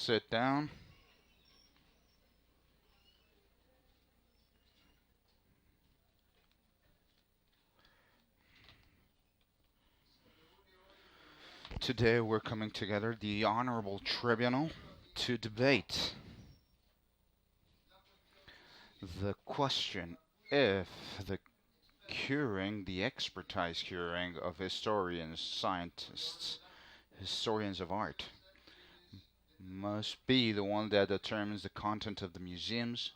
sit down. Today we're coming together, the Honorable Tribunal, to debate the question if the the expertise curing of historians, scientists, historians of art, must be the one that determines the content of the museums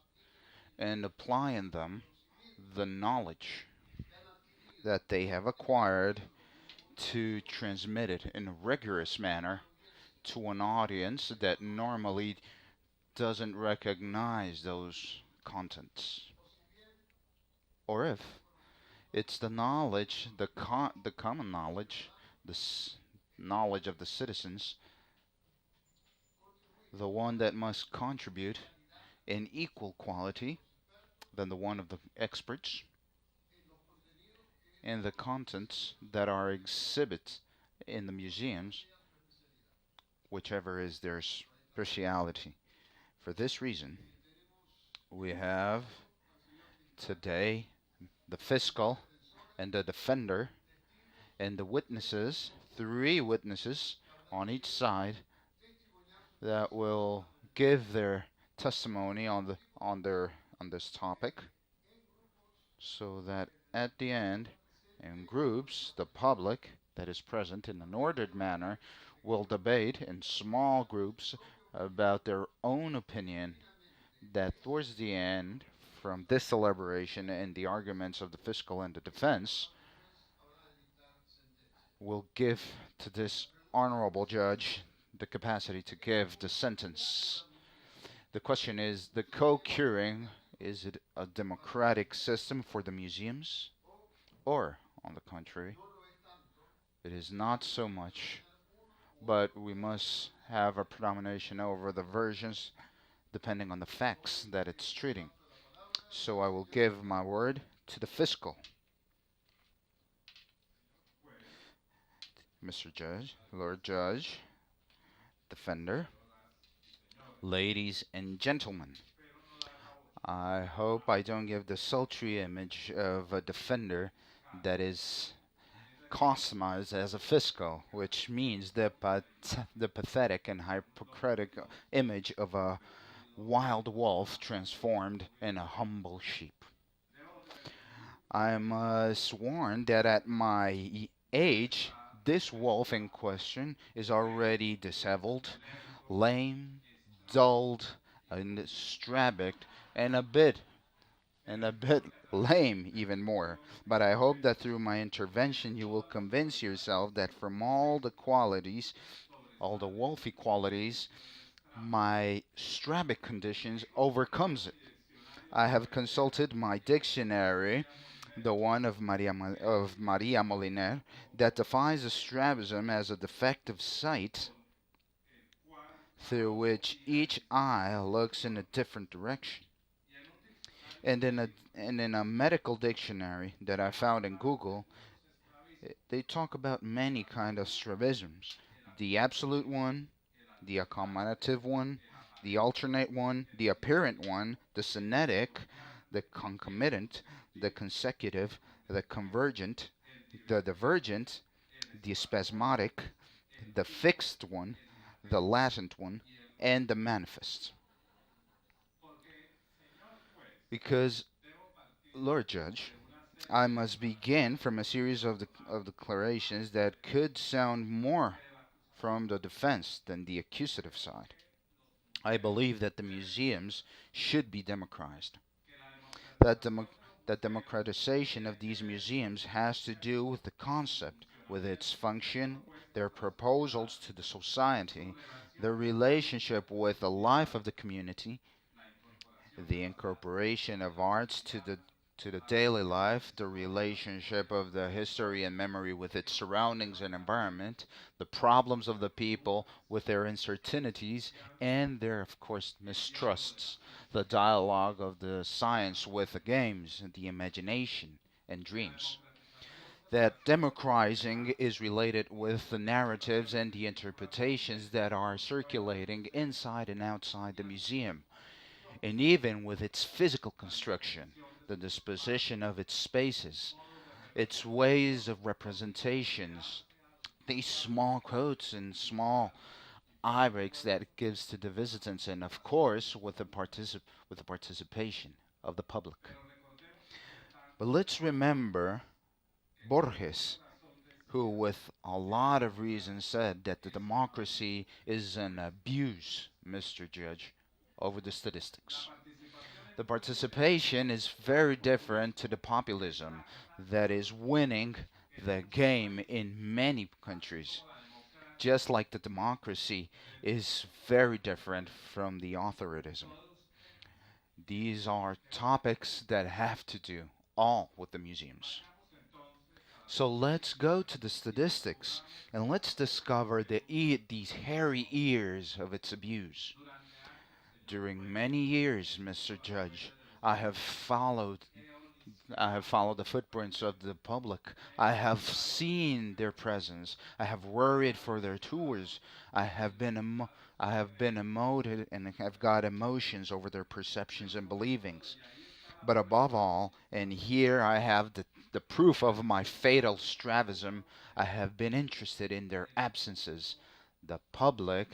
and applying them the knowledge that they have acquired to transmit it in a rigorous manner to an audience that normally doesn't recognize those contents. Or if it's the knowledge, the common knowledge, the knowledge of the citizens, the one that must contribute in equal quality than the one of the experts, and the contents that are exhibits in the museums, whichever is their speciality. For this reason, we have today the fiscal and the defender and the witnesses, three witnesses on each side that will give their testimony on this topic, so that at the end, in groups, the public that is present in an ordered manner will debate in small groups about their own opinion, that towards the end, from this elaboration and the arguments of the fiscal and the defense, will give to this honorable judge the capacity to give the sentence. The question is, the co-curing, is it a democratic system for the museums? Or, on the contrary, it is not so much, but we must have a predomination over the versions depending on the facts that it's treating. So I will give my word to the fiscal. Mr. Judge, Lord Judge, Defender, ladies and gentlemen, I hope I don't give the sultry image of a defender that is customized as a fiscal, which means the pathetic and hypocritic image of a wild wolf transformed in a humble sheep. I must warn that at my age, this wolf in question is already disheveled, lame, dulled, and strabic, and a bit lame even more. But I hope that through my intervention you will convince yourself that from all the qualities, all the wolfy qualities, my strabic conditions overcomes it. I have consulted my dictionary, the one of Maria Moliner, that defines a strabism as a defective sight through which each eye looks in a different direction. And in a medical dictionary that I found in Google, they talk about many kind of strabisms. The absolute one, the accommodative one, the alternate one, the apparent one, the synetic, the concomitant, the consecutive, the convergent, the divergent, the spasmodic, the fixed one, the latent one, and the manifest. Because, Lord Judge, I must begin from a series of declarations that could sound more from the defense than the accusative side. I believe that the museums should be democratized. That, that democratization of these museums has to do with the concept, with its function, their proposals to the society, their relationship with the life of the community, the incorporation of arts to the daily life, the relationship of the history and memory with its surroundings and environment, the problems of the people with their uncertainties and their, of course, mistrusts, the dialogue of the science with the games, the imagination and dreams. that democratizing is related with the narratives and the interpretations that are circulating inside and outside the museum, and even with its physical construction, the disposition of its spaces, its ways of representations, these small quotes and small eye breaks that it gives to the visitants, and of course with the participation of the public. But let's remember Borges, who, with a lot of reasons, said that the democracy is an abuse, Mr. Judge, over the statistics. The participation is very different to the populism that is winning the game in many countries, just like the democracy is very different from the authoritarianism. These are topics that have to do all with the museums. So let's go to the statistics and let's discover these hairy ears of its abuse. During many years, Mr. Judge, I have followed I have followed the footprints of the public. I have seen their presence. I have worried for their tours. I have been emoted and have got emotions over their perceptions and believings. But above all, and here I have the proof of my fatal strabism, I have been interested in their absences, the public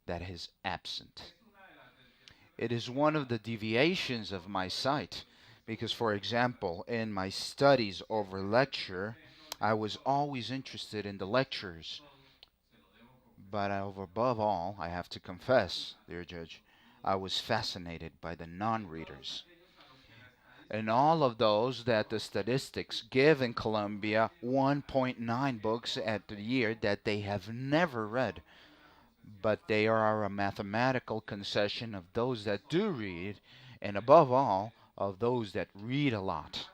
that is absent. It is one of the deviations of my sight, because, for example, in my studies over lecture, I was always interested in the lecturers, but above all, I have to confess, dear Judge, I was fascinated by the non readers. And all of those that the statistics give in Colombia 1.9 books at the year that they have never read, but they are a mathematical concession of those that do read, and above all, of those that read a lot.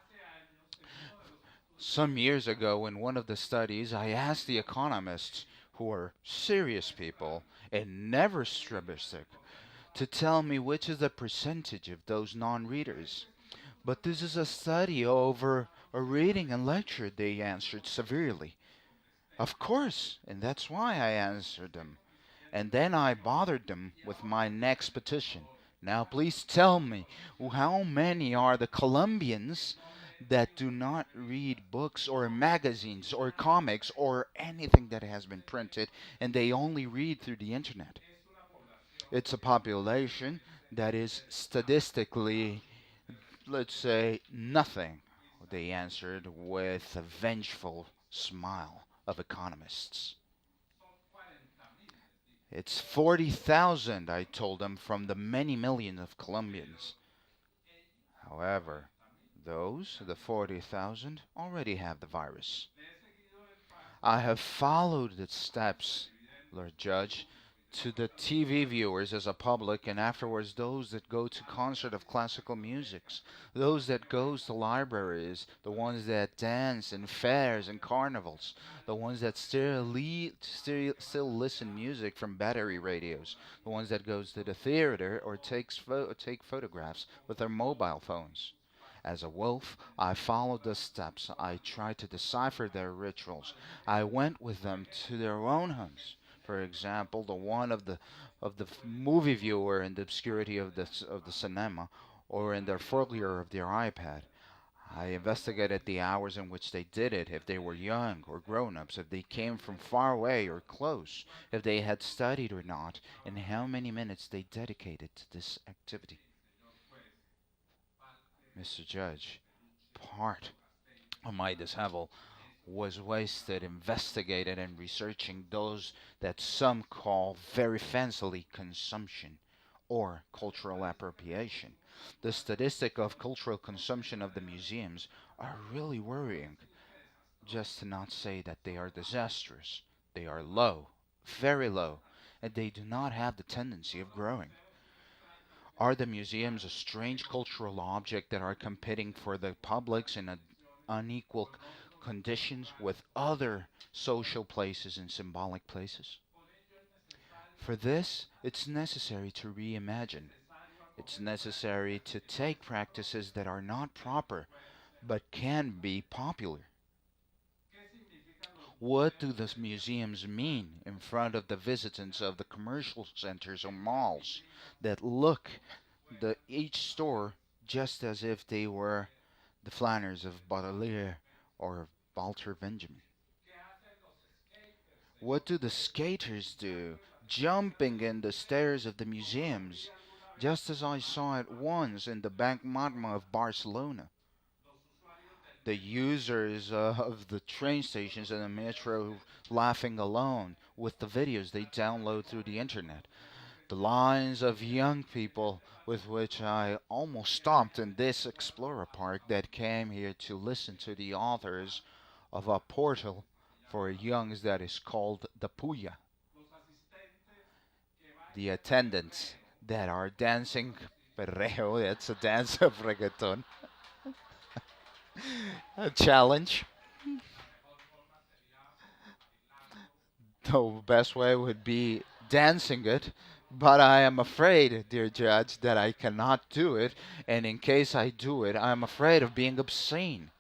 Some years ago, in one of the studies, I asked the economists, who are serious people and never strabistic, to tell me which is the percentage of those non readers. But this is a study over a reading and lecture, they answered severely. Of course, and that's why I answered them. And then I bothered them with my next petition. Now, please tell me, how many are the Colombians that do not read books or magazines or comics or anything that has been printed and they only read through the internet? It's a population that is statistically, let's say, nothing, they answered with a vengeful smile of economists. It's 40,000, I told them, from the many millions of Colombians. However, the 40,000, already have the virus. I have followed the steps, Lord Judge, to the TV viewers as a public, and afterwards those that go to concert of classical musics, those that goes to libraries, the ones that dance in fairs and carnivals, the ones that still listen music from battery radios, the ones that goes to the theater or take photographs with their mobile phones. As a wolf, I followed the steps. I tried to decipher their rituals. I went with them to their own homes. For example, the one of the movie viewer in the obscurity of the cinema, or in their foyer of their iPad. I investigated the hours in which they did it, if they were young or grown-ups, if they came from far away or close, if they had studied or not, and how many minutes they dedicated to this activity. Mr. Judge, part of my dishevel was wasted investigating and researching those that some call very fancily consumption or cultural appropriation. The statistic of cultural consumption of the museums are really worrying, just to not say that they are disastrous. They are low, very low, and they do not have the tendency of growing. Are the museums a strange cultural object that are competing for the publics in unequal conditions with other social places and symbolic places? For this, it's necessary to reimagine. It's necessary to take practices that are not proper but can be popular. What do the museums mean in front of the visitants of the commercial centers or malls that look each store just as if they were the Flanners of Baudelaire or Walter Benjamin? What do the skaters do, jumping in the stairs of the museums, just as I saw it once in the Bank Magma of Barcelona? The users of the train stations and the metro laughing alone with the videos they download through the internet. The lines of young people with which I almost stopped in this Explorer Park that came here to listen to the authors of a portal for youngs that is called the Puya. The attendants that are dancing perreo, that's a dance of reggaeton, a challenge. The best way would be dancing it, but I am afraid, dear judge, that I cannot do it, and in case I do it, I am afraid of being obscene.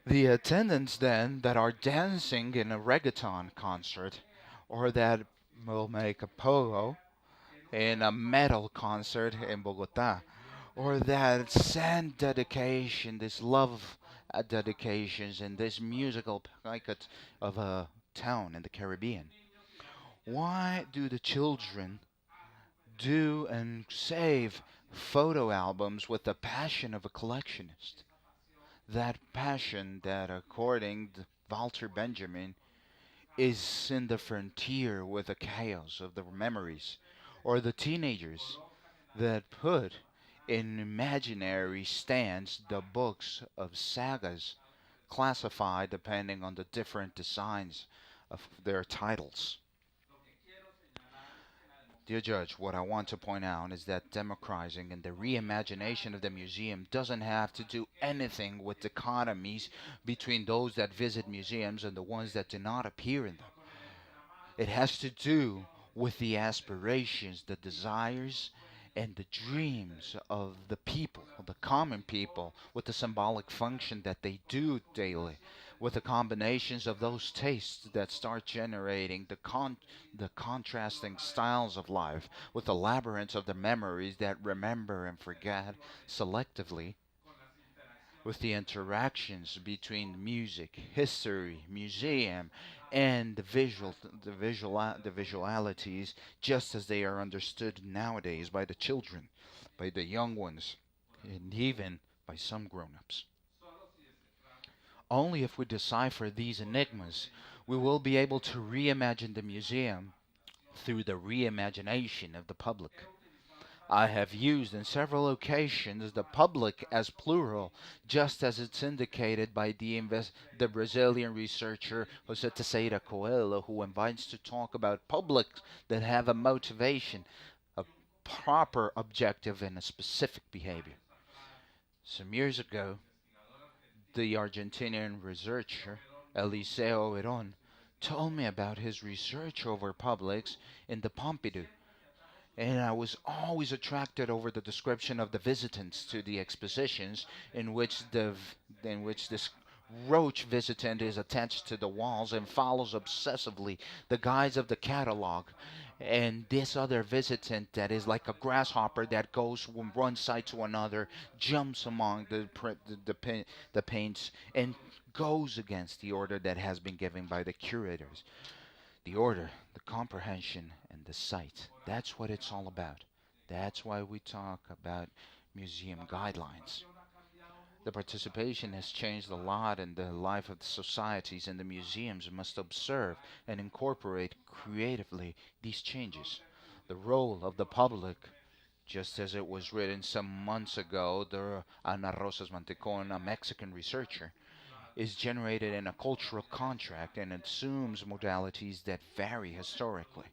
The attendants then that are dancing in a reggaeton concert, or that will make a pogo in a metal concert in Bogota, or that sand dedication, this love dedications in this musical packet of a town in the Caribbean. Why do the children do and save photo albums with the passion of a collectionist? That passion that, according to Walter Benjamin, is in the frontier with the chaos of the memories, or the teenagers that put in imaginary stands the books of sagas classified depending on the different designs of their titles. Dear Judge, what I want to point out is that democratizing and the reimagination of the museum doesn't have to do anything with dichotomies between those that visit museums and the ones that do not appear in them. It has to do with the aspirations, the desires, and the dreams of the people, of the common people, with the symbolic function that they do daily, with the combinations of those tastes that start generating the contrasting styles of life, with the labyrinths of the memories that remember and forget selectively, with the interactions between music, history, museum, and the visualities, just as they are understood nowadays by the children, by the young ones, and even by some grown-ups. Only if we decipher these enigmas, we will be able to reimagine the museum through the reimagination of the public. I have used in several occasions the public as plural, just as it's indicated by the Brazilian researcher José Teixeira Coelho, who invites to talk about publics that have a motivation, a proper objective, and a specific behavior. Some years ago, the Argentinian researcher Eliseo Veron told me about his research over publics in the Pompidou, and I was always attracted over the description of the visitants to the expositions in which this roach visitant is attached to the walls and follows obsessively the guides of the catalog, and this other visitant that is like a grasshopper that goes from one side to another, jumps among the paints, and goes against the order that has been given by the curators. The order, the comprehension, and the sight. That's what it's all about. That's why we talk about museum guidelines. The participation has changed a lot in the life of the societies, and the museums must observe and incorporate creatively these changes. The role of the public, just as it was written some months ago, the Ana Rosas Mantecon, a Mexican researcher, is generated in a cultural contract and assumes modalities that vary historically,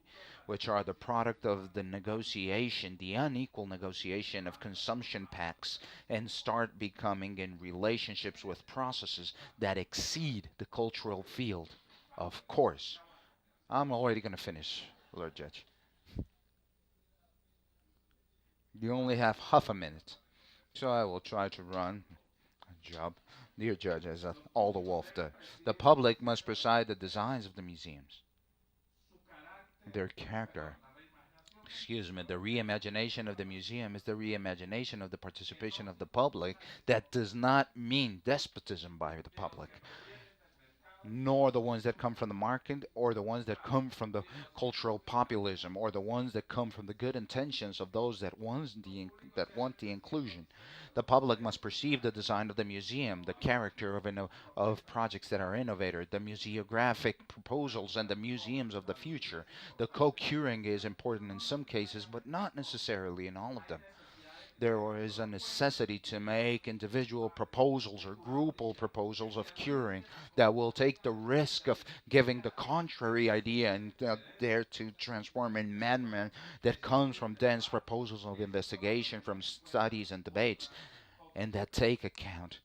which are the product of the negotiation, the unequal negotiation of consumption pacts, and start becoming in relationships with processes that exceed the cultural field. Of course, I'm already going to finish, Lord Judge. You only have half a minute, so I will try to run a job. Dear Judge, as all the wolf, the public must preside the designs of the museums, their character. Excuse me, the reimagination of the museum is the reimagination of the participation of the public. That does not mean despotism by the public, nor the ones that come from the market or the ones that come from the cultural populism or the ones that come from the good intentions of those that want the inclusion. The public must perceive the design of the museum, the character of projects that are innovator, the museographic proposals and the museums of the future. The co-curing is important in some cases, but not necessarily in all of them. There is a necessity to make individual proposals or groupal proposals of curing that will take the risk of giving the contrary idea and dare to transform in amendment that comes from dense proposals of investigation, from studies and debates, and that take account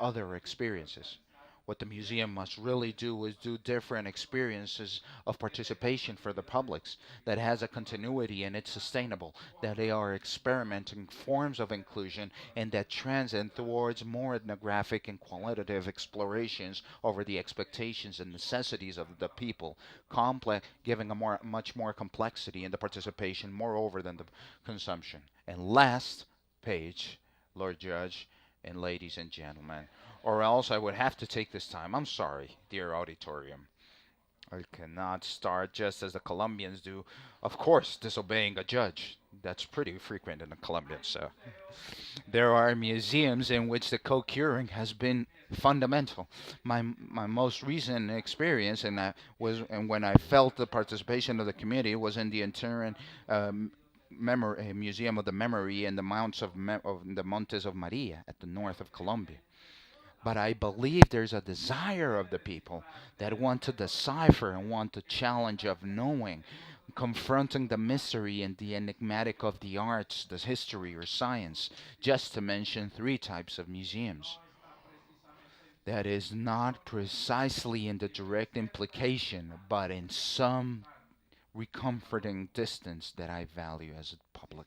other experiences. What the museum must really do is do different experiences of participation for the publics that has a continuity and it's sustainable, that they are experimenting forms of inclusion and that transcend towards more ethnographic and qualitative explorations over the expectations and necessities of the people, giving much more complexity in the participation, moreover than the consumption. And last page, Lord Judge and ladies and gentlemen, or else I would have to take this time. I'm sorry, dear auditorium. I cannot start just as the Colombians do, of course, disobeying a judge. That's pretty frequent in the Colombians. So there are museums in which the co-curing has been fundamental. My most recent experience, and when I felt the participation of the community, was in the Turin Museum of the Memory in the of the Montes of Maria at the north of Colombia. But I believe there's a desire of the people that want to decipher and want the challenge of knowing, confronting the mystery and the enigmatic of the arts, the history or science, just to mention three types of museums. That is not precisely in the direct implication, but in some recomforting distance that I value as a public.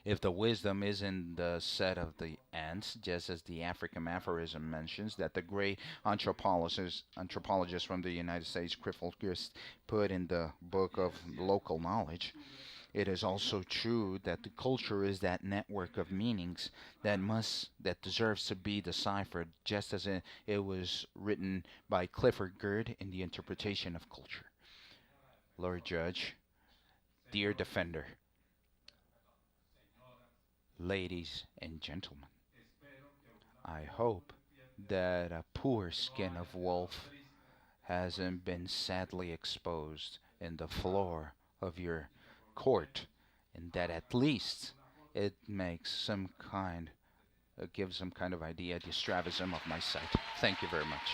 If the wisdom is in the set of the ants, just as the African aphorism mentions, that the great anthropologist from the United States, Criffelquist, put in the book of local knowledge, it is also true that the culture is that network of meanings that deserves to be deciphered, just as it was written by Clifford Gerd in the interpretation of culture. Lord Judge, dear defender, ladies and gentlemen, I hope that a poor skin of wolf hasn't been sadly exposed in the floor of your court, and that at least it makes gives some kind of idea the strabism of my sight. Thank you very much.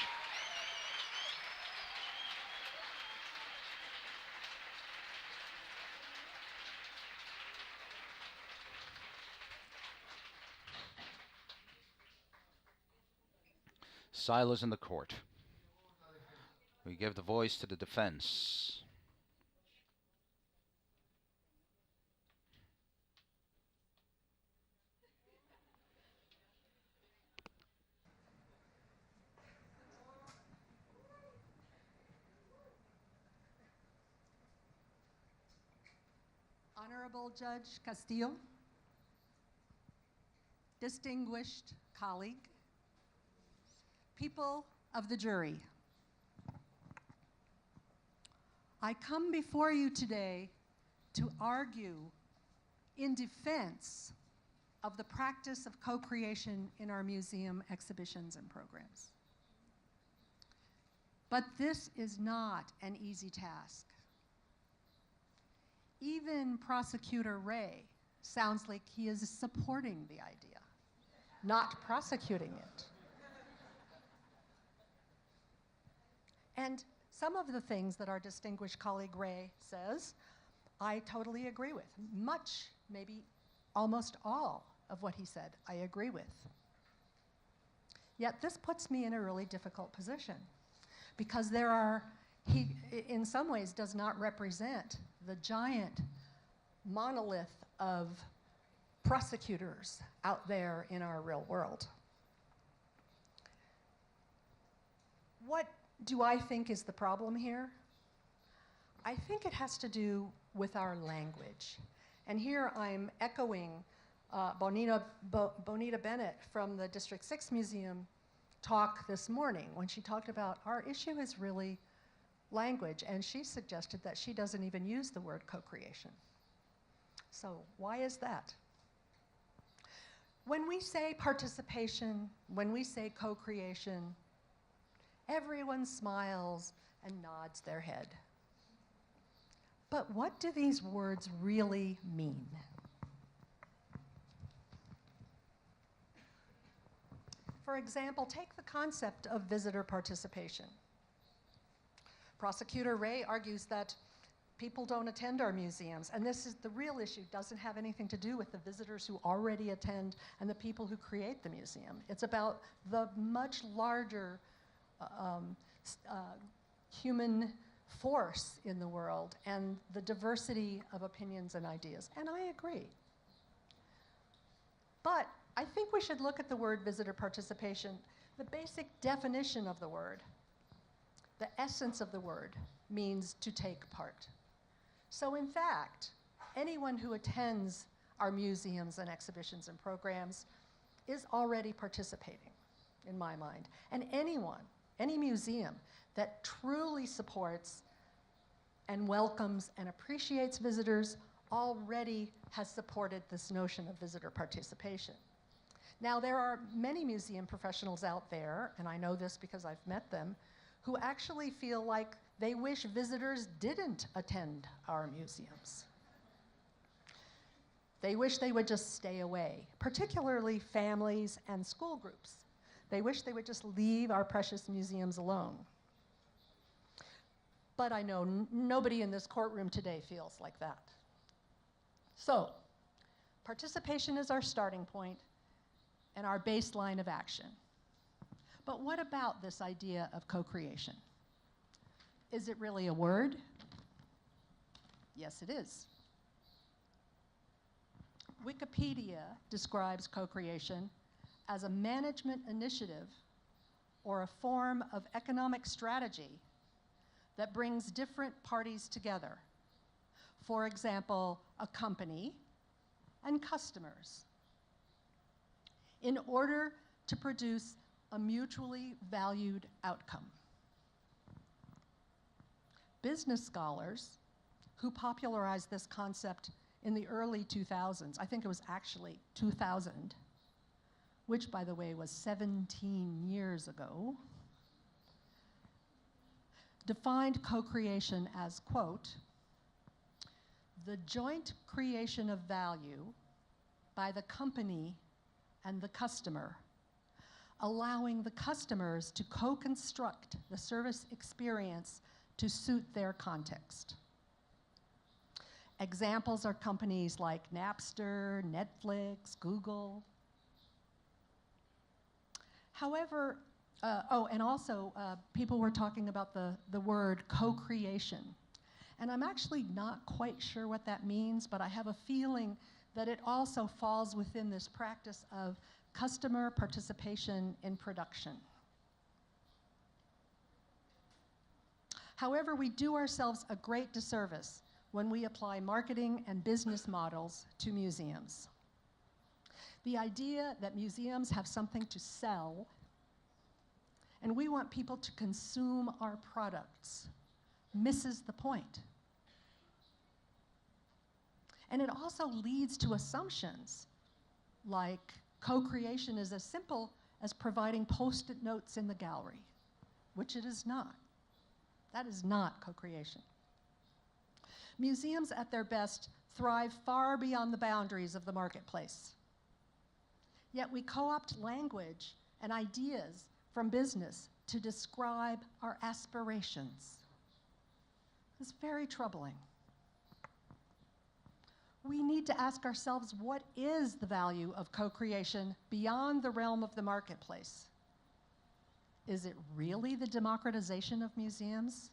Silence in the court. We give the voice to the defense. Honorable Judge Castillo, distinguished colleague, people of the jury, I come before you today to argue in defense of the practice of co-creation in our museum exhibitions and programs. But this is not an easy task. Even Prosecutor Ray sounds like he is supporting the idea, not prosecuting it. And some of the things that our distinguished colleague Ray says, I totally agree with. Much, maybe almost all of what he said, I agree with. Yet this puts me in a really difficult position because he in some ways does not represent the giant monolith of prosecutors out there in our real world. What do I think is the problem here? I think it has to do with our language. And here I'm echoing Bonita Bennett from the District 6 Museum talk this morning when she talked about our issue is really language, and she suggested that she doesn't even use the word co-creation. So why is that? When we say participation, when we say co-creation, everyone smiles and nods their head. But what do these words really mean? For example, take the concept of visitor participation. Prosecutor Ray argues that people don't attend our museums, and this is the real issue. Doesn't have anything to do with the visitors who already attend and the people who create the museum. It's about the much larger human force in the world and the diversity of opinions and ideas, and I agree. But I think we should look at the word visitor participation, the basic definition of the word. The essence of the word means to take part. So in fact, anyone who attends our museums and exhibitions and programs is already participating, in my mind. And anyone, any museum that truly supports and welcomes and appreciates visitors already has supported this notion of visitor participation. Now, there are many museum professionals out there, and I know this because I've met them, who actually feel like they wish visitors didn't attend our museums. They wish they would just stay away, particularly families and school groups. They wish they would just leave our precious museums alone. But I know nobody in this courtroom today feels like that. So, participation is our starting point and our baseline of action. But what about this idea of co-creation? Is it really a word? Yes, it is. Wikipedia describes co-creation as a management initiative or a form of economic strategy that brings different parties together. For example, a company and customers, in order to produce a mutually valued outcome. Business scholars who popularized this concept in the early 2000s, I think it was actually 2000, which by the way was 17 years ago, defined co-creation as, quote, the joint creation of value by the company and the customer, allowing the customers to co-construct the service experience to suit their context. Examples are companies like Napster, Netflix, Google. However, and also people were talking about the word co-creation. And I'm actually not quite sure what that means, but I have a feeling that it also falls within this practice of customer participation in production. However, we do ourselves a great disservice when we apply marketing and business models to museums. The idea that museums have something to sell and we want people to consume our products misses the point. And it also leads to assumptions like co-creation is as simple as providing post-it notes in the gallery, which it is not. That is not co-creation. Museums at their best thrive far beyond the boundaries of the marketplace. Yet we co-opt language and ideas from business to describe our aspirations. It's very troubling. We need to ask ourselves, what is the value of co-creation beyond the realm of the marketplace? Is it really the democratization of museums?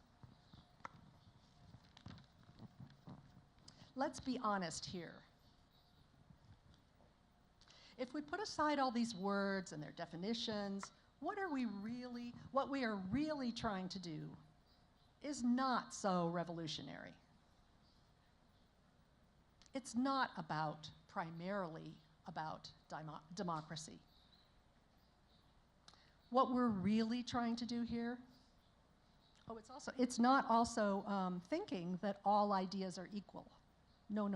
Let's be honest here. if we put aside all these words and their definitions, what we are really trying to do is not so revolutionary. It's not primarily about democracy. What we're really trying to do here, it's not also thinking that all ideas are equal. No.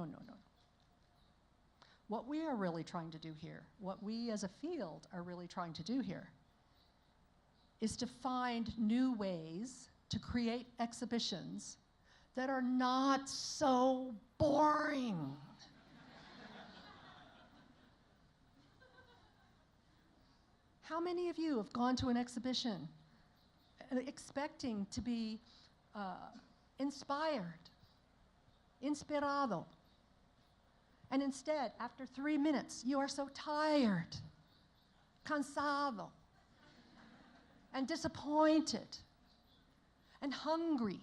What we are really trying to do here, what we as a field are really trying to do here, is to find new ways to create exhibitions that are not so boring. How many of you have gone to an exhibition expecting to be inspired, inspirado, and instead, after 3 minutes, you are so tired, cansado, and disappointed, and hungry?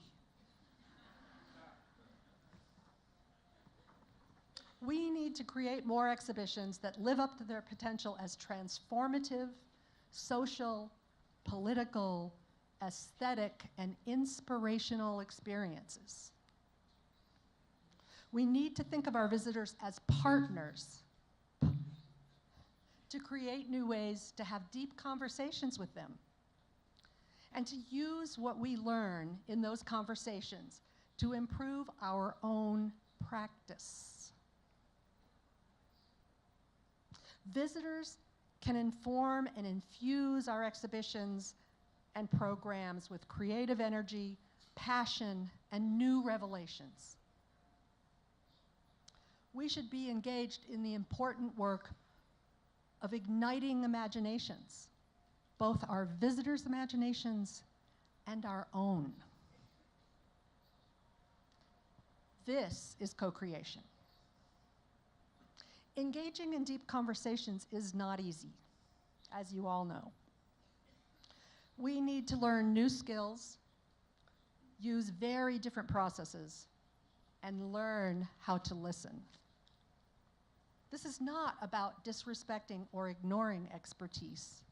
We need to create more exhibitions that live up to their potential as transformative, social, political, aesthetic, and inspirational experiences. We need to think of our visitors as partners to create new ways to have deep conversations with them and to use what we learn in those conversations to improve our own practice. Visitors can inform and infuse our exhibitions and programs with creative energy, passion, and new revelations. We should be engaged in the important work of igniting imaginations, both our visitors' imaginations and our own. This is co-creation. Engaging in deep conversations is not easy, as you all know. We need to learn new skills, use very different processes, and learn how to listen. This is not about disrespecting or ignoring expertise.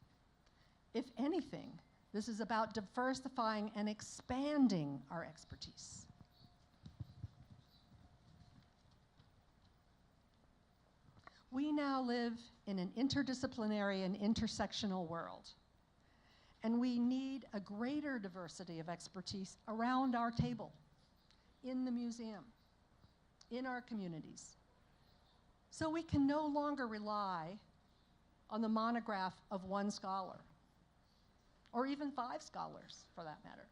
If anything, this is about diversifying and expanding our expertise. We now live in an interdisciplinary and intersectional world, and we need a greater diversity of expertise around our table, in the museum, in our communities. So we can no longer rely on the monograph of one scholar, or even 5 scholars, for that matter.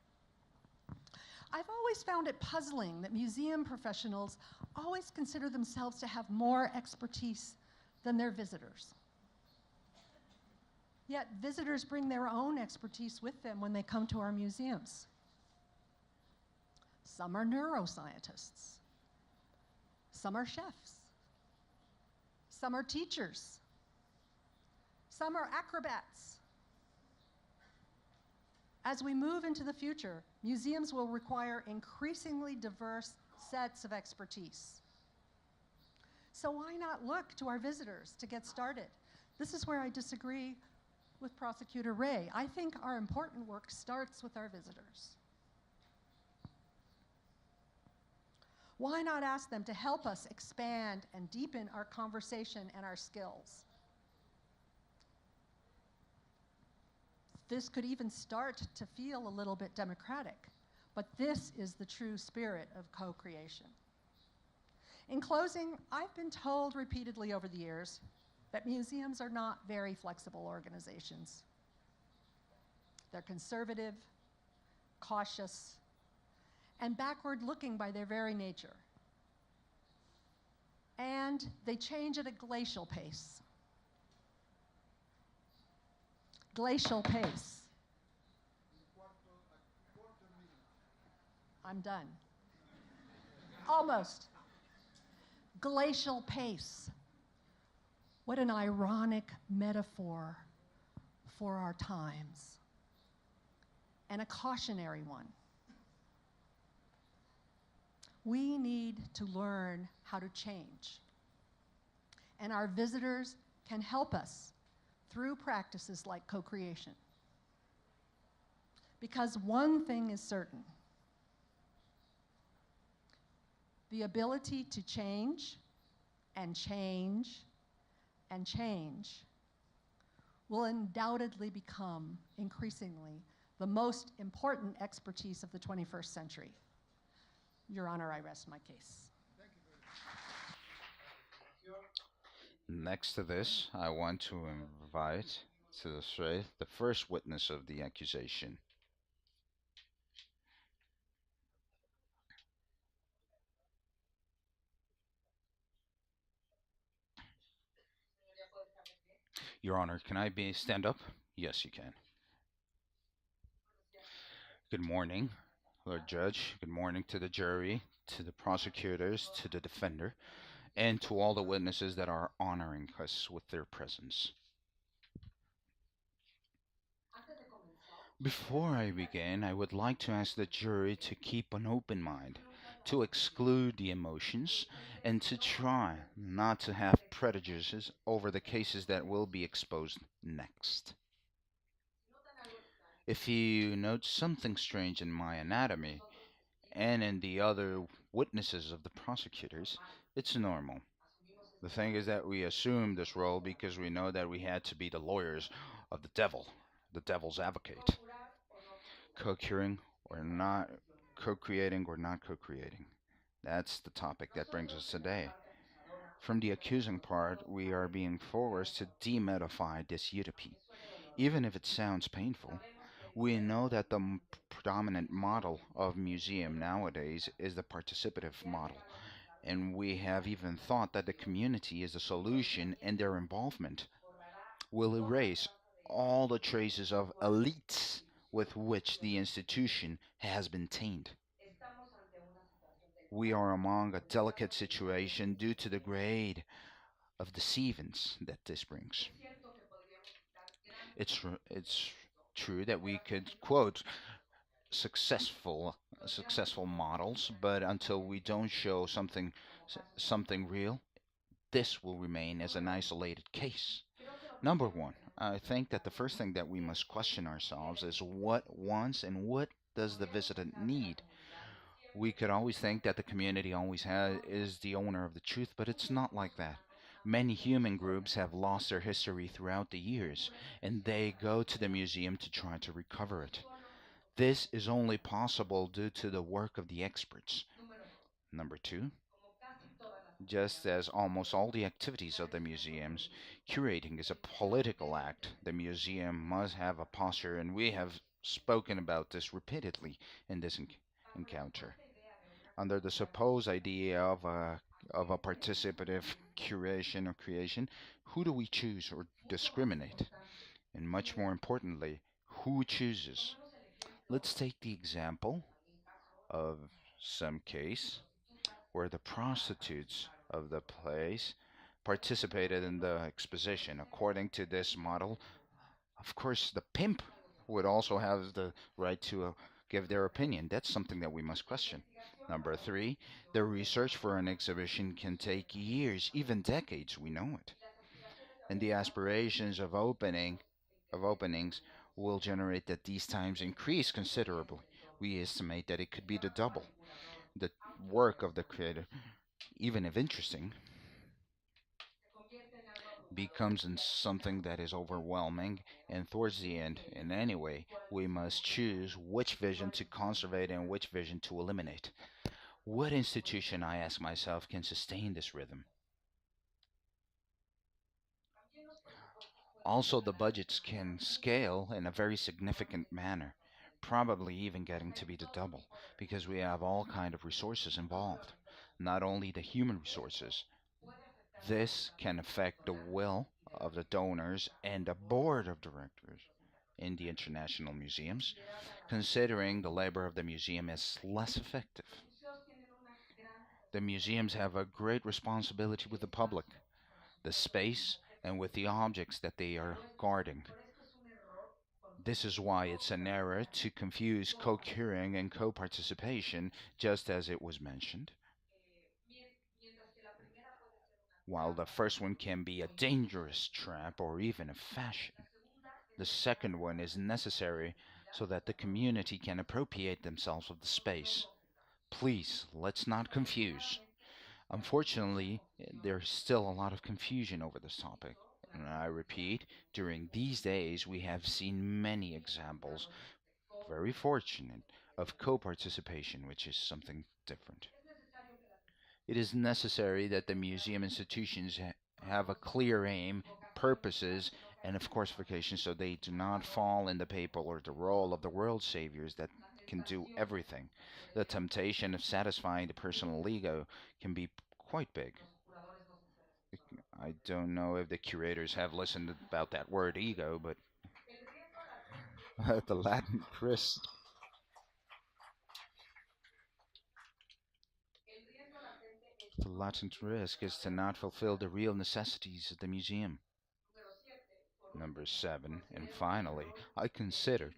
I've always found it puzzling that museum professionals always consider themselves to have more expertise than their visitors. Yet visitors bring their own expertise with them when they come to our museums. Some are neuroscientists. Some are chefs. Some are teachers. Some are acrobats. As we move into the future, museums will require increasingly diverse sets of expertise. So why not look to our visitors to get started? This is where I disagree with Prosecutor Ray. I think our important work starts with our visitors. Why not ask them to help us expand and deepen our conversation and our skills? This could even start to feel a little bit democratic, but this is the true spirit of co-creation. In closing, I've been told repeatedly over the years that museums are not very flexible organizations. They're conservative, cautious, and backward-looking by their very nature. And they change at a glacial pace. Glacial pace. I'm done. Almost. Glacial pace. What an ironic metaphor for our times, and a cautionary one. We need to learn how to change, and our visitors can help us through practices like co-creation. Because one thing is certain: the ability to change and change and change will undoubtedly become increasingly the most important expertise of the 21st century. Your Honor, I rest my case. Next to this, I want to invite to the stage the first witness of the accusation. Your Honor, can I be stand up? Yes, you can. Good morning, Lord Judge. Good morning to the jury, to the prosecutors, to the defender, and to all the witnesses that are honoring us with their presence. Before I begin, I would like to ask the jury to keep an open mind, to exclude the emotions, and to try not to have prejudices over the cases that will be exposed next. If you note something strange in my anatomy and in the other witnesses of the prosecutors, it's normal. The thing is that we assume this role because we know that we had to be the lawyers of the devil's advocate, co-curing or not, co-creating or not co-creating. That's the topic that brings us today. From the accusing part, we are being forced to demythify this utopia. Even if it sounds painful, we know that the predominant model of museum nowadays is the participative model, and we have even thought that the community is the solution and their involvement will erase all the traces of elites with which the institution has been tainted. We are among a delicate situation due to the grade of deceivance that this brings. It's true that we could quote successful models, but until we don't show something real, this will remain as an isolated case. Number one, I think that the first thing that we must question ourselves is what wants and what does the visitant need. We could always think that the community always is the owner of the truth, but it's not like that. Many human groups have lost their history throughout the years, and they go to the museum to try to recover it. This is only possible due to the work of the experts. Number two, just as almost all the activities of the museums, curating is a political act. The museum must have a posture, and we have spoken about this repeatedly in this encounter. Under the supposed idea of a participative curation or creation, who do we choose or discriminate? And much more importantly, who chooses? Let's take the example of some case where the prostitutes of the place participated in the exposition. According to this model, of course, the pimp would also have the right to give their opinion. That's something that we must question. Number three, the research for an exhibition can take years, even decades. We know it, and the aspirations of openings will generate that these times increase considerably. We estimate that it could be the double. The work of the creator, even if interesting, becomes in something that is overwhelming, and towards the end, in any way, we must choose which vision to conserve and which vision to eliminate. What institution, I ask myself, can sustain this rhythm? Also, the budgets can scale in a very significant manner, probably even getting to be the double, because we have all kind of resources involved, not only the human resources. This can affect the will of the donors and the board of directors in the international museums, considering the labor of the museum as less effective. The museums have a great responsibility with the public, the space, and with the objects that they are guarding. This is why it's an error to confuse co-curing and co-participation, just as it was mentioned. While the first one can be a dangerous trap or even a fashion, the second one is necessary so that the community can appropriate themselves of the space. Please, let's not confuse. Unfortunately, there's still a lot of confusion over this topic. And I repeat, during these days, we have seen many examples, very fortunate, of co participation, which is something different. It is necessary that the museum institutions have a clear aim, purposes, and of course vocations so they do not fall in the paper or the role of the world saviors that can do everything. The temptation of satisfying the personal ego can be quite big. I don't know if the curators have listened about that word ego, but the Latin Christ. The latent risk is to not fulfill the real necessities of the museum. Number seven, and finally, I consider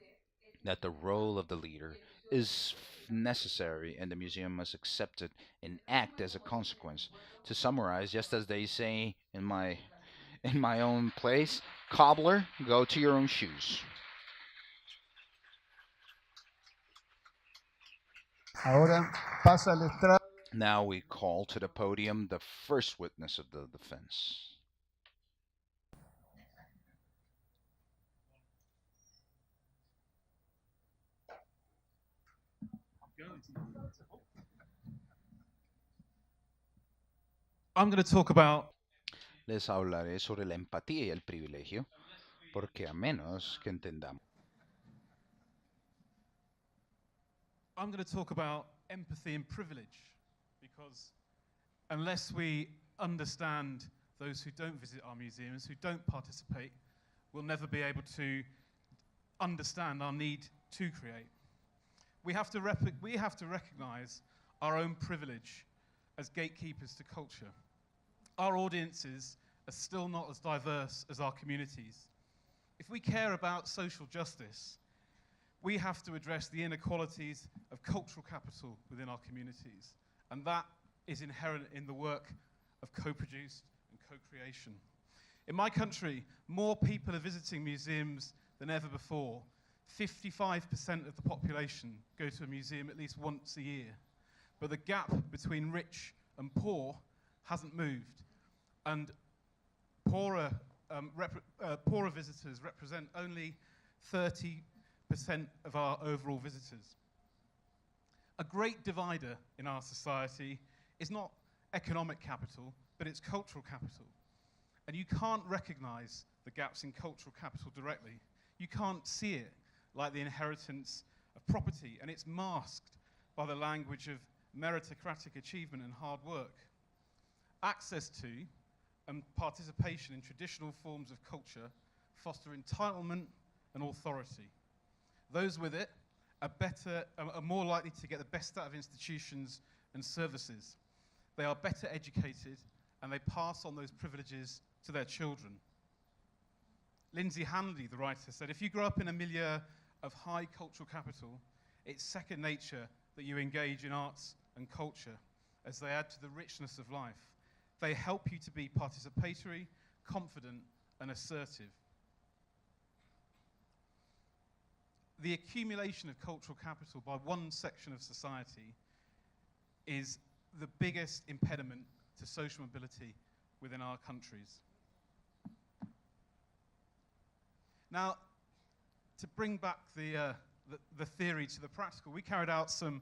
that the role of the leader is necessary and the museum must accept it and act as a consequence. To summarize, just as they say in my own place, cobbler, go to your own shoes. Ahora pasa el estrado. Now we call to the podium the first witness of the defense. I'm going to talk about Les hablaré sobre la empatía y el privilegio, porque a menos que entendamos. I'm going to talk about empathy and privilege, because unless we understand those who don't visit our museums, who don't participate, we'll never be able to understand our need to create. We have to recognize our own privilege as gatekeepers to culture. Our audiences are still not as diverse as our communities. If we care about social justice, we have to address the inequalities of cultural capital within our communities. And that is inherent in the work of co-produced and co-creation. In my country, more people are visiting museums than ever before. 55% of the population go to a museum at least once a year. But the gap between rich and poor hasn't moved. And poorer visitors represent only 30% of our overall visitors. A great divider in our society is not economic capital, but it's cultural capital. And you can't recognize the gaps in cultural capital directly. You can't see it like the inheritance of property, and it's masked by the language of meritocratic achievement and hard work. Access to and participation in traditional forms of culture foster entitlement and authority. Those with it are more likely to get the best out of institutions and services. They are better educated, and they pass on those privileges to their children. Lindsay Hanley, the writer, said, if you grow up in a milieu of high cultural capital, it's second nature that you engage in arts and culture as they add to the richness of life. They help you to be participatory, confident, and assertive. The accumulation of cultural capital by one section of society is the biggest impediment to social mobility within our countries. Now, to bring back the theory to the practical, we carried out some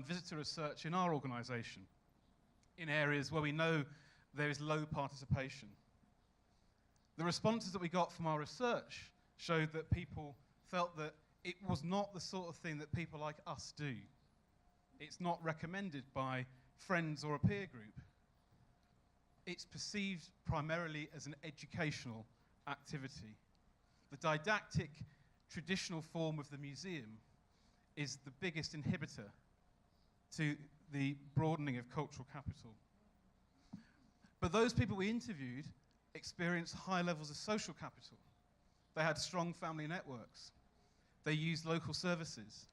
visitor research in our organisation in areas where we know there is low participation. The responses that we got from our research showed that people felt that it was not the sort of thing that people like us do. It's not recommended by friends or a peer group. It's perceived primarily as an educational activity. The didactic, traditional form of the museum is the biggest inhibitor to the broadening of cultural capital. But those people we interviewed experienced high levels of social capital. They had strong family networks. They used local services.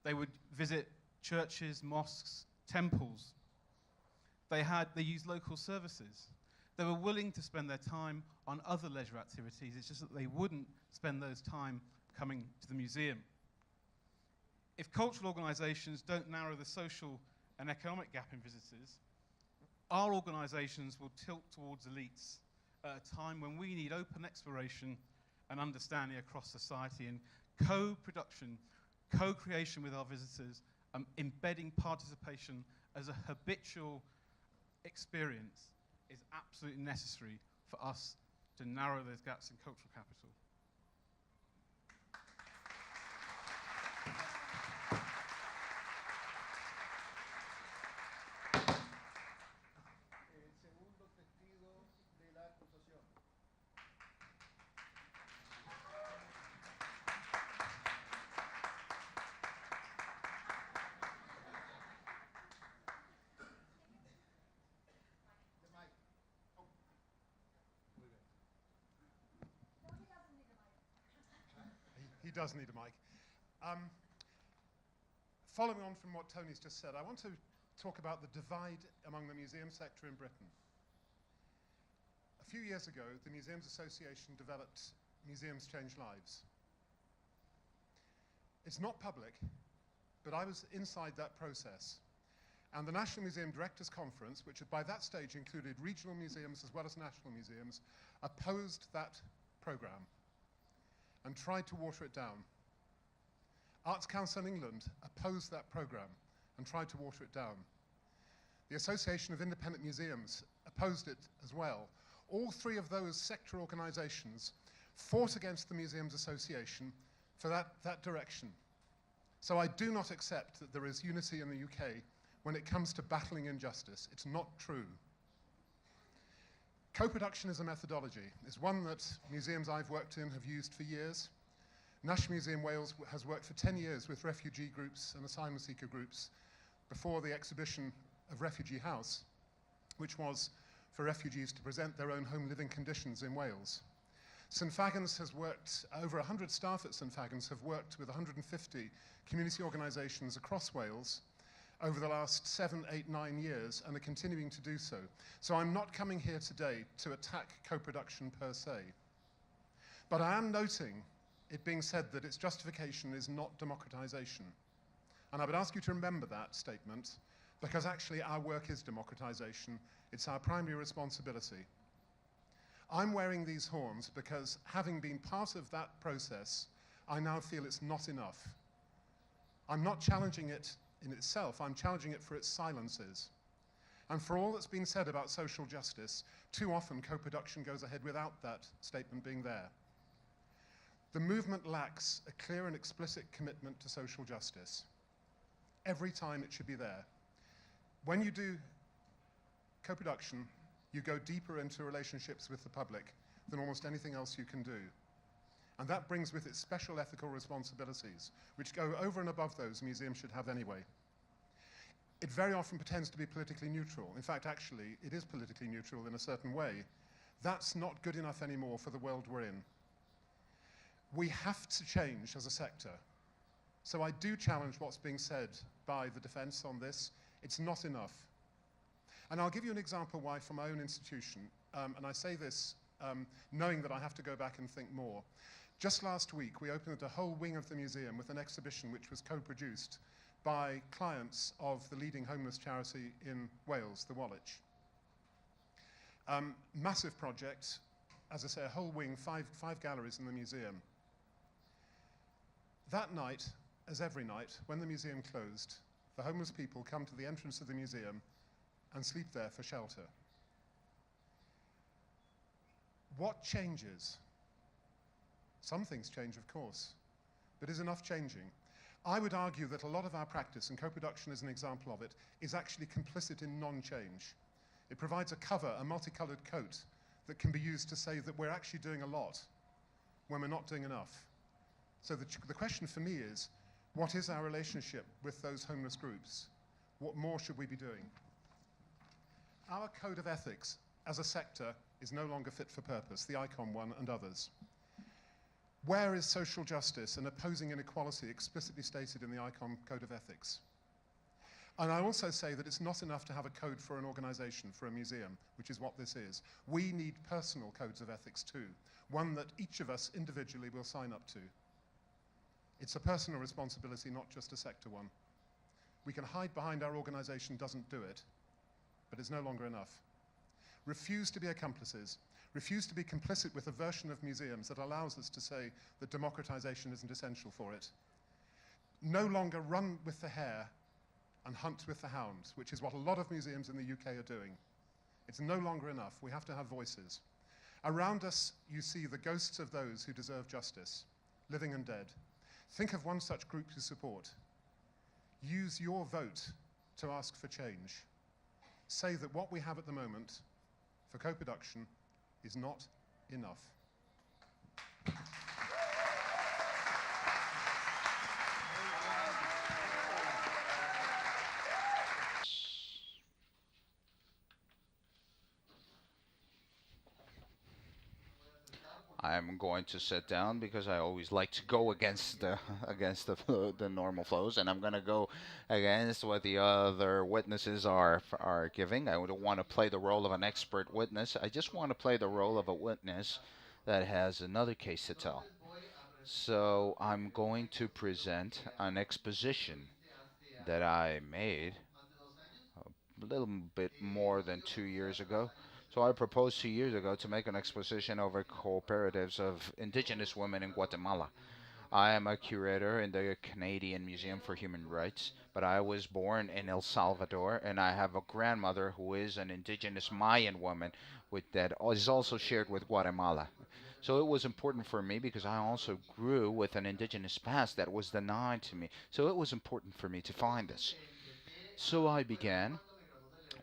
They would visit churches, mosques, temples. They used local services. They were willing to spend their time on other leisure activities. It's just that they wouldn't spend those time coming to the museum. If cultural organisations don't narrow the social and economic gap in visitors, our organisations will tilt towards elites at a time when we need open exploration and understanding across society, and co-production, co-creation with our visitors, embedding participation as a habitual experience is absolutely necessary for us to narrow those gaps in cultural capital. He does need a mic. Following on from what Tony's just said, I want to talk about the divide among the museum sector in Britain. A few years ago, the Museums Association developed Museums Change Lives. It's not public, but I was inside that process. And the National Museum Directors Conference, which by that stage included regional museums as well as national museums, opposed that program and tried to water it down. Arts Council in England opposed that program and tried to water it down. The Association of Independent Museums opposed it as well. All three of those sector organisations fought against the Museums Association for that direction. So I do not accept that there is unity in the UK when it comes to battling injustice. It's not true. Co-production is a methodology. It's one that museums I've worked in have used for years. National Museum Wales has worked for 10 years with refugee groups and asylum seeker groups before the exhibition of Refugee House, which was for refugees to present their own home living conditions in Wales. St Fagans has worked, over 100 staff at St Fagans have worked with 150 community organisations across Wales over the last 7, 8, 9 years and are continuing to do so. So I'm not coming here today to attack co-production per se. But I am noting it being said that its justification is not democratization. And I would ask you to remember that statement, because actually our work is democratization. It's our primary responsibility. I'm wearing these horns because, having been part of that process, I now feel it's not enough. I'm not challenging it in itself, I'm challenging it for its silences. And for all that's been said about social justice, too often co-production goes ahead without that statement being there. The movement lacks a clear and explicit commitment to social justice. Every time it should be there. When you do co-production, you go deeper into relationships with the public than almost anything else you can do. And that brings with it special ethical responsibilities, which go over and above those museums should have anyway. It very often pretends to be politically neutral. In fact, actually, it is politically neutral in a certain way. That's not good enough anymore for the world we're in. We have to change as a sector. So I do challenge what's being said by the defense on this. It's not enough. And I'll give you an example why from my own institution, and I say this knowing that I have to go back and think more. Just last week, we opened a whole wing of the museum with an exhibition which was co-produced by clients of the leading homeless charity in Wales, the Woolwich. Massive project, as I say, a whole wing, five galleries in the museum. That night, as every night, when the museum closed, the homeless people come to the entrance of the museum and sleep there for shelter. What changes? Some things change, of course, but is enough changing? I would argue that a lot of our practice, and co-production is an example of it, is actually complicit in non-change. It provides a cover, a multicolored coat, that can be used to say that we're actually doing a lot when we're not doing enough. So the question for me is, what is our relationship with those homeless groups? What more should we be doing? Our code of ethics as a sector is no longer fit for purpose, the ICON one and others. Where is social justice and opposing inequality explicitly stated in the ICON code of ethics? And I also say that it's not enough to have a code for an organization, for a museum, which is what this is. We need personal codes of ethics too, one that each of us individually will sign up to. It's a personal responsibility, not just a sector one. We can hide behind our organization doesn't do it, but it's no longer enough. Refuse to be accomplices. Refuse to be complicit with a version of museums that allows us to say that democratization isn't essential for it. No longer run with the hare and hunt with the hounds, which is what a lot of museums in the UK are doing. It's no longer enough. We have to have voices. Around us, you see the ghosts of those who deserve justice, living and dead. Think of one such group you support. Use your vote to ask for change. Say that what we have at the moment for co-production is not enough. I'm going to sit down because I always like to go against the the normal flows, and I'm going to go against what the other witnesses are giving. I don't want to play the role of an expert witness. I just want to play the role of a witness that has another case to tell. So I'm going to present an exposition that I made a little bit more than 2 years ago. So I proposed 2 years ago to make an exposition over cooperatives of indigenous women in Guatemala. I am a curator in the Canadian Museum for Human Rights, but I was born in El Salvador, and I have a grandmother who is an indigenous Mayan woman that is also shared with Guatemala. So it was important for me because I also grew with an indigenous past that was denied to me. So it was important for me to find this. So I began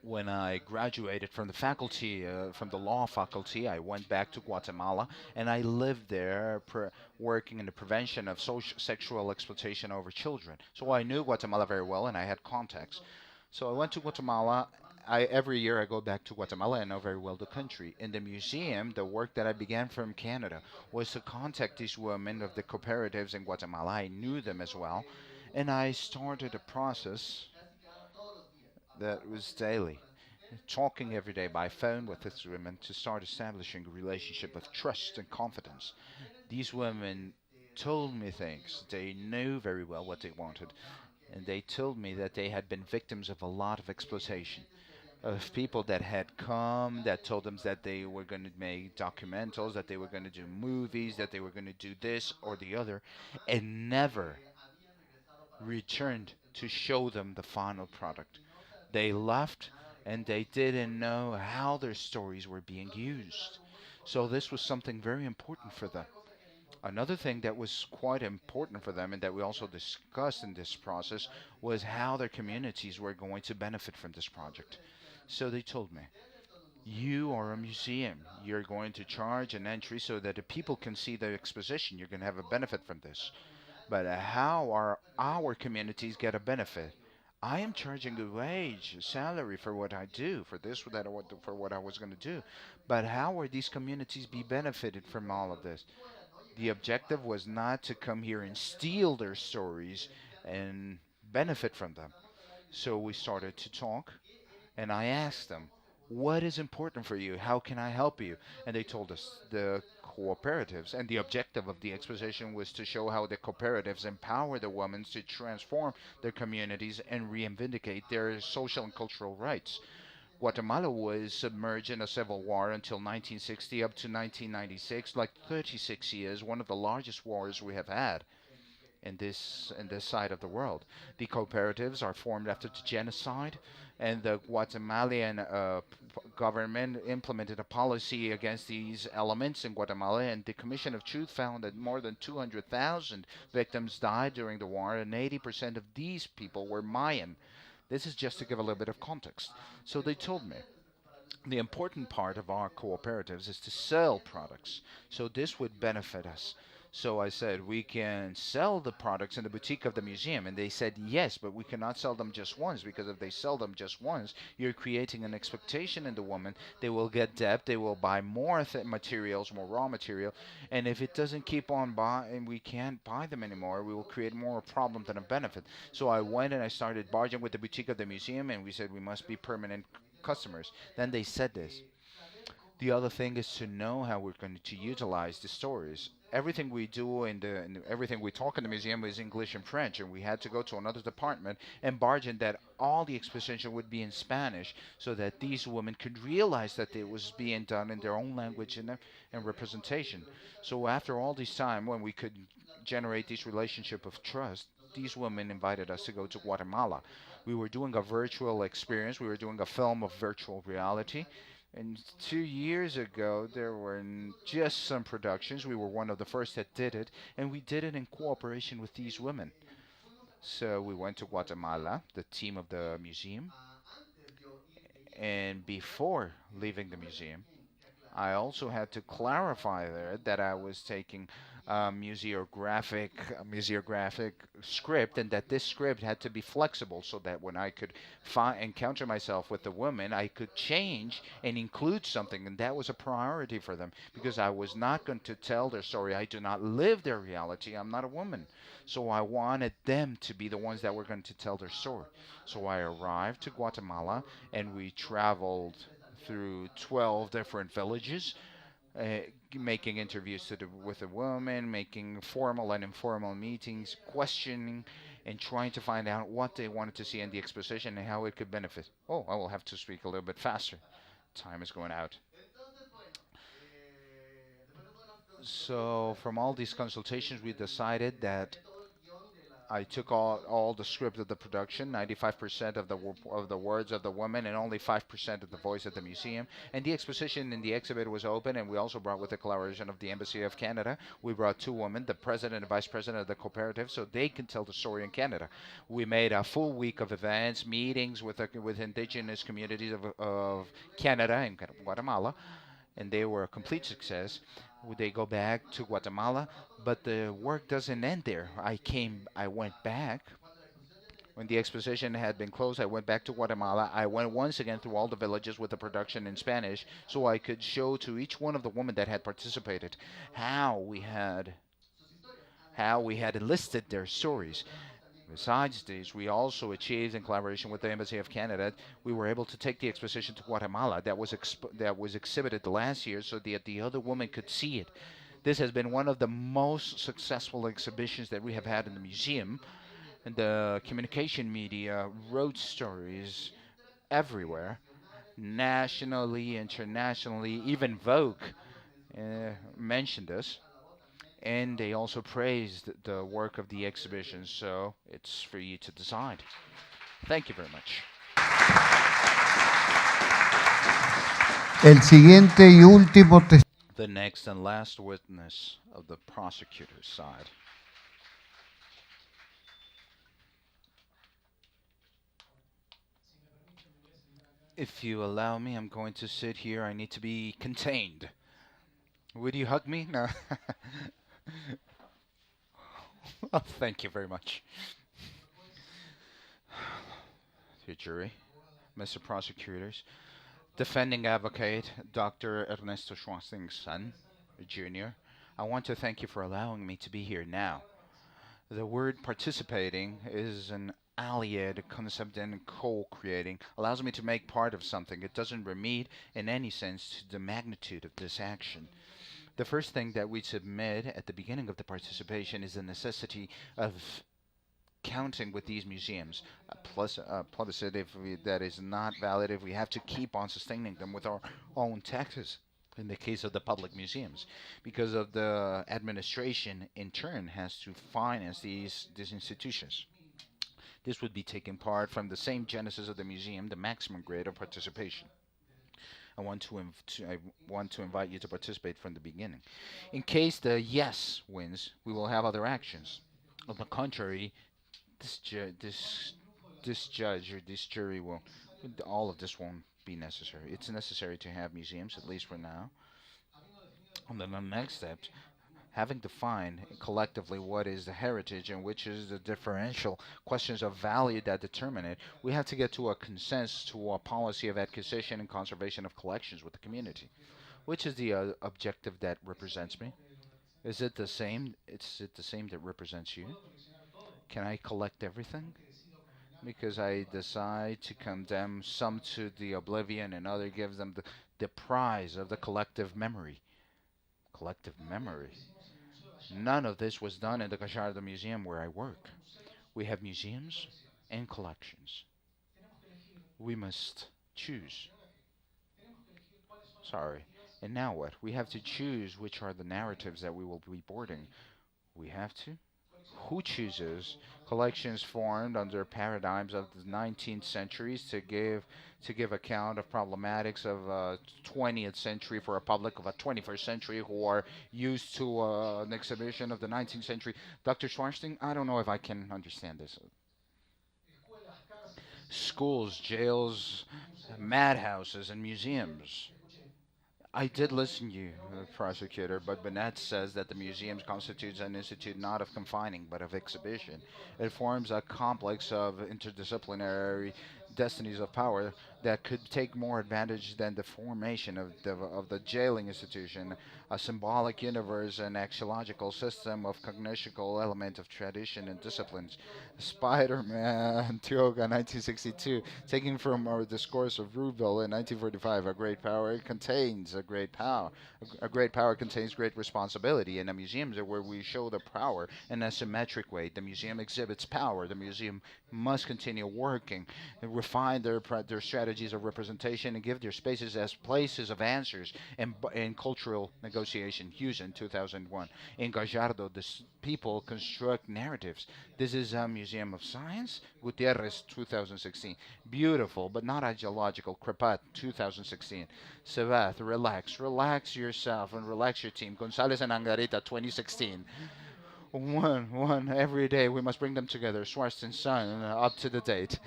when I graduated from the faculty, from the law faculty. I went back to Guatemala and I lived there working in the prevention of sexual exploitation over children. So I knew Guatemala very well and I had contacts. So I went to Guatemala. Every year I go back to Guatemala. I know very well the country. In the museum, the work that I began from Canada was to contact these women of the cooperatives in Guatemala. I knew them as well. And I started a process that was daily, talking every day by phone with these women to start establishing a relationship of trust and confidence. These women told me things. They knew very well what they wanted. And they told me that they had been victims of a lot of exploitation. Of people that had come, that told them that they were going to make documentals, that they were going to do movies, that they were going to do this or the other, and never returned to show them the final product. They left and they didn't know how their stories were being used. So this was something very important for them. Another thing that was quite important for them and that we also discussed in this process was how their communities were going to benefit from this project. So they told me, you are a museum. You're going to charge an entry so that the people can see the exposition. You're going to have a benefit from this. But how are our communities get a benefit? I am charging a wage, a salary for what I do, for this, for that, for what I was going to do. But how are these communities be benefited from all of this? The objective was not to come here and steal their stories and benefit from them. So we started to talk, and I asked them, what is important for you? How can I help you? And they told us the cooperatives. And the objective of the exposition was to show how the cooperatives empower the women to transform their communities and reivindicate their social and cultural rights. Guatemala was submerged in a civil war until 1960 up to 1996, like 36 years, one of the largest wars we have had in this side of the world. The cooperatives are formed after the genocide, and the Guatemalan government implemented a policy against these elements in Guatemala, and the Commission of Truth found that more than 200,000 victims died during the war, and 80% of these people were Mayan. This is just to give a little bit of context. So they told me, the important part of our cooperatives is to sell products. So this would benefit us. So I said, we can sell the products in the boutique of the museum. And they said, yes, but we cannot sell them just once, because if they sell them just once, you're creating an expectation in the woman. They will get debt, they will buy more materials, more raw material. And if it doesn't keep on buying, we can't buy them anymore, we will create more problem than a benefit. So I went and I started bargaining with the boutique of the museum, and we said we must be permanent customers. Then they said this. The other thing is to know how we're going to utilize the stories. Everything we do everything we talk in the museum is English and French, and we had to go to another department and bargain that all the exposition would be in Spanish, so that these women could realize that it was being done in their own language and representation. So after all this time, when we could generate this relationship of trust, these women invited us to go to Guatemala. We were doing a virtual experience. We were doing a film of virtual reality. And 2 years ago, there were just some productions. We were one of the first that did it, and we did it in cooperation with these women. So we went to Guatemala, the team of the museum, and before leaving the museum, I also had to clarify there that I was taking museographic script, and that this script had to be flexible, so that when I could encounter myself with the woman, I could change and include something, and that was a priority for them, because I was not going to tell their story. I do not live their reality. I'm not a woman. So I wanted them to be the ones that were going to tell their story. So I arrived to Guatemala, and we traveled through 12 different villages, uh, making interviews with the women, making formal and informal meetings, questioning, and trying to find out what they wanted to see in the exposition and how it could benefit. Oh, I will have to speak a little bit faster. Time is going out. So from all these consultations, we decided that I took all the script of the production, 95% of the words of the woman, and only 5% of the voice of the museum. And the exposition in the exhibit was open, and we also brought, with the collaboration of the Embassy of Canada, we brought two women, the president and vice president of the cooperative, so they can tell the story in Canada. We made a full week of events, meetings with indigenous communities of Canada and Guatemala, and they were a complete success. They go back to Guatemala, but the work doesn't end there. I went back when the exposition had been closed. I went back to Guatemala. I went once again through all the villages with the production in Spanish, so I could show to each one of the women that had participated how we had enlisted their stories. Besides these, we also achieved, in collaboration with the Embassy of Canada, we were able to take the exposition to Guatemala that was exhibited last year, so that the other women could see it. This has been one of the most successful exhibitions that we have had in the museum, and the communication media wrote stories everywhere, nationally, internationally, even Vogue mentioned us. And they also praised the work of the exhibition, so it's for you to decide. Thank you very much. El siguiente y último The next and last witness of the prosecutor's side. If you allow me, I'm going to sit here. I need to be contained. Would you hug me? No. Oh, thank you very much. Dear jury, Mr. Prosecutors, defending advocate Dr. Ernesto Schwarzing's son, Jr., I want to thank you for allowing me to be here now. The word participating is an allied concept and co-creating, allows me to make part of something. It doesn't remit in any sense to the magnitude of this action. The first thing that we submit at the beginning of the participation is the necessity of counting with these museums. Plus, if that is not valid, if we have to keep on sustaining them with our own taxes, in the case of the public museums, because of the administration in turn has to finance these institutions. This would be taking part from the same genesis of the museum, the maximum grade of participation. I want to invite you to participate from the beginning. In case the yes wins, we will have other actions. On the contrary, this judge or this jury will, all of this won't be necessary. It's necessary to have museums, at least for now. And then the next step, having defined collectively what is the heritage and which is the differential questions of value that determine it, we have to get to a consensus to a policy of acquisition and conservation of collections with the community. Which is the objective that represents me? Is it the same? Is it the same that represents you? Can I collect everything? Because I decide to condemn some to the oblivion and other gives them the prize of the collective memory. Collective memory. None of this was done in the Gallardo Museum where I work. We have museums and collections. We must choose. Sorry. And now what? We have to choose which are the narratives that we will be boarding. We have to? Who chooses? Collections formed under paradigms of the 19th centuries to give account of problematics of 20th century for a public of a 21st century who are used to an exhibition of the 19th century. Dr. Schwarzenstein, I don't know if I can understand this. Schools, jails, madhouses, and museums. I did listen to you, prosecutor, but Bennett says that the museum constitutes an institute not of confining, but of exhibition. It forms a complex of interdisciplinary destinies of power that could take more advantage than the formation of the jailing institution, a symbolic universe and axiological system of cognitional element of tradition and disciplines. Spider-Man, Tioga, 1962, taken from our discourse of Rouville in 1945, a great power contains a great power. A great power contains great responsibility, and a museum is where we show the power in a symmetric way. The museum exhibits power. The museum must continue working and refine their strategies of representation and give their spaces as places of answers and cultural negotiation. Hughes in 2001. In Gallardo, people construct narratives. This is a museum of science. Gutierrez, 2016. Beautiful, but not ideological. Crepat, 2016. Sebath, relax yourself and relax your team. Gonzalez and Angarita, 2016. One every day we must bring them together. Schwartz and Son, up to the date.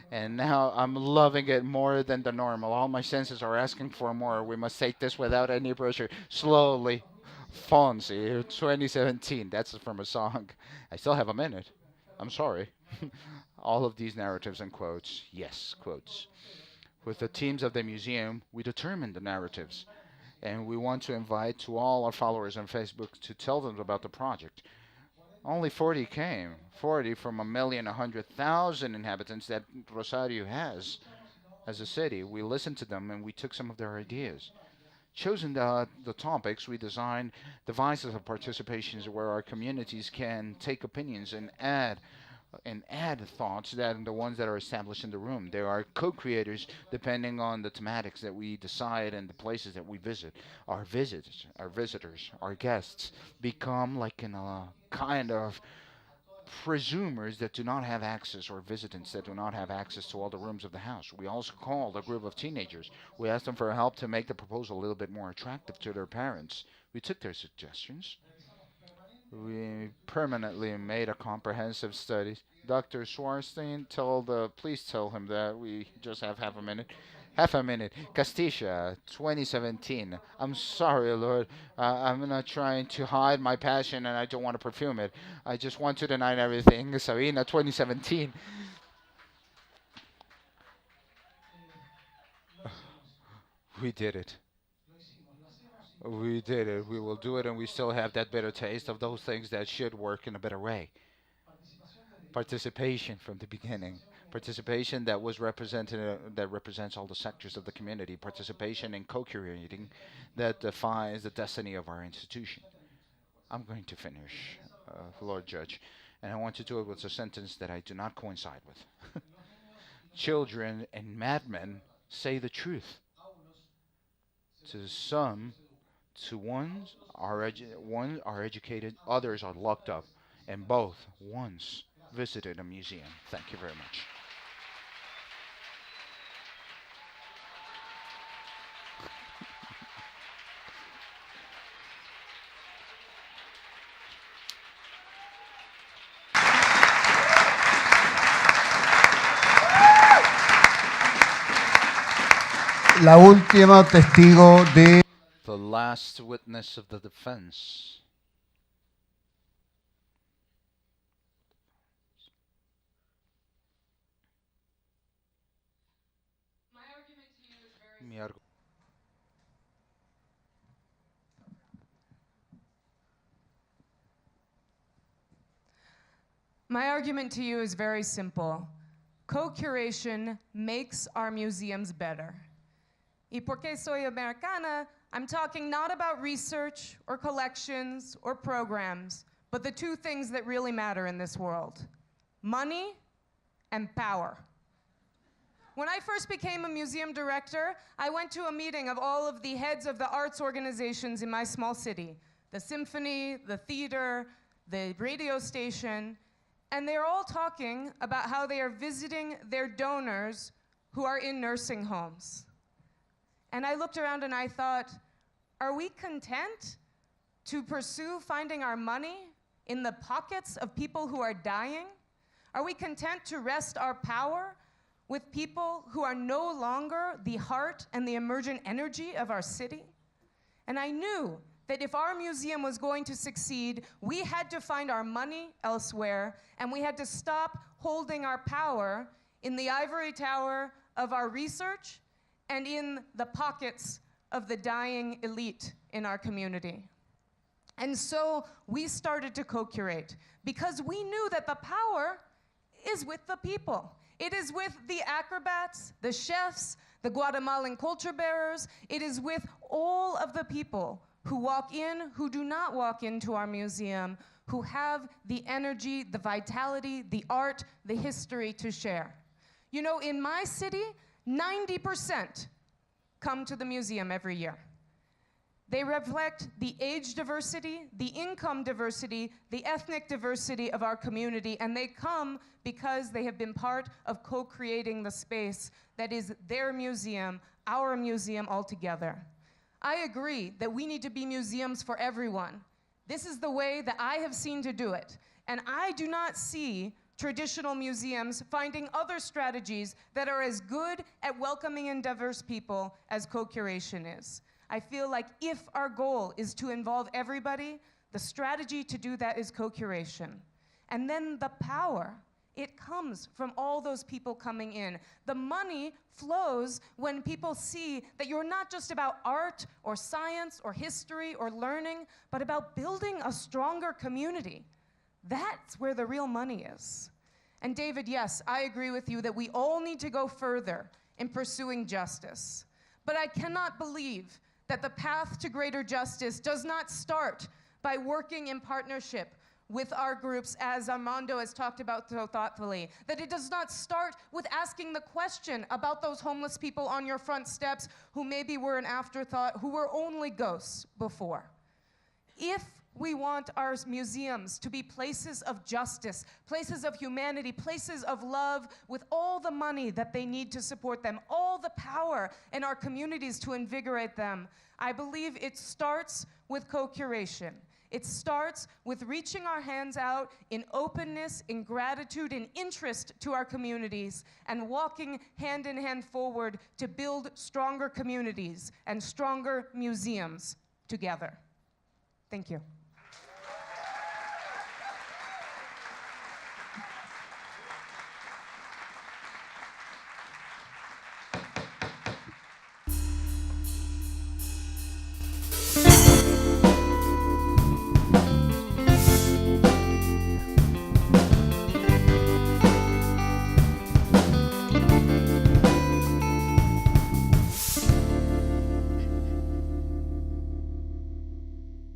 And now I'm loving it more than the normal. All my senses are asking for more. We must take this without any pressure. Slowly. Fonzie, 2017. That's from a song. I still have a minute. I'm sorry. All of these narratives and quotes. Yes, quotes. With the teams of the museum, we determine the narratives. And we want to invite to all our followers on Facebook to tell them about the project. Only 40 came. 40 from 1,100,000 inhabitants that Rosario has as a city. We listened to them and we took some of their ideas. Chosen the topics, we designed devices of participations where our communities can take opinions and add thoughts that the ones that are established in the room. There are co-creators depending on the thematics that we decide and the places that we visit. Our visitors, our guests become like in a kind of presumers that do not have access, or visitants that do not have access to all the rooms of the house. We also called a group of teenagers. We asked them for help to make the proposal a little bit more attractive to their parents. We took their suggestions. We permanently made a comprehensive study. Dr. Schwarzenstein, please tell him that we just have half a minute. Half a minute. Castilla, 2017. I'm sorry, Lord. I'm not trying to hide my passion and I don't want to perfume it. I just want to deny everything. Sabina, 2017. We did it. We did it. We will do it, and we still have that bitter taste of those things that should work in a better way. Participation from the beginning. Participation that was represented, that represents all the sectors of the community. Participation in co-creating that defines the destiny of our institution. I'm going to finish, Lord Judge, and I want to do it with a sentence that I do not coincide with. Children and madmen say the truth. To some, one are educated, others are locked up, and both once visited a museum. Thank you very much. La última testigo de The last witness of the defense. My argument to you is very simple. Co-curation makes our museums better. Y porque soy americana, I'm talking not about research or collections or programs, but the two things that really matter in this world: money and power. When I first became a museum director, I went to a meeting of all of the heads of the arts organizations in my small city, the symphony, the theater, the radio station, and they're all talking about how they are visiting their donors who are in nursing homes. And I looked around and I thought, are we content to pursue finding our money in the pockets of people who are dying? Are we content to rest our power with people who are no longer the heart and the emergent energy of our city? And I knew that if our museum was going to succeed, we had to find our money elsewhere, and we had to stop holding our power in the ivory tower of our research and in the pockets of the dying elite in our community. And so we started to co-curate, because we knew that the power is with the people. It is with the acrobats, the chefs, the Guatemalan culture bearers. It is with all of the people who walk in, who do not walk into our museum, who have the energy, the vitality, the art, the history to share. You know, in my city, 90% come to the museum every year. They reflect the age diversity, the income diversity, the ethnic diversity of our community, and they come because they have been part of co-creating the space that is their museum, our museum altogether. I agree that we need to be museums for everyone. This is the way that I have seen to do it. And I do not see traditional museums finding other strategies that are as good at welcoming and diverse people as co-curation is. I feel like if our goal is to involve everybody, the strategy to do that is co-curation. And then the power, it comes from all those people coming in. The money flows when people see that you're not just about art or science or history or learning, but about building a stronger community. That's where the real money is. And David, yes, I agree with you that we all need to go further in pursuing justice. But I cannot believe that the path to greater justice does not start by working in partnership with our groups, as Armando has talked about so thoughtfully, that it does not start with asking the question about those homeless people on your front steps who maybe were an afterthought, who were only ghosts before. If we want our museums to be places of justice, places of humanity, places of love, with all the money that they need to support them, all the power in our communities to invigorate them, I believe it starts with co-curation. It starts with reaching our hands out in openness, in gratitude, in interest to our communities, and walking hand in hand forward to build stronger communities and stronger museums together. Thank you.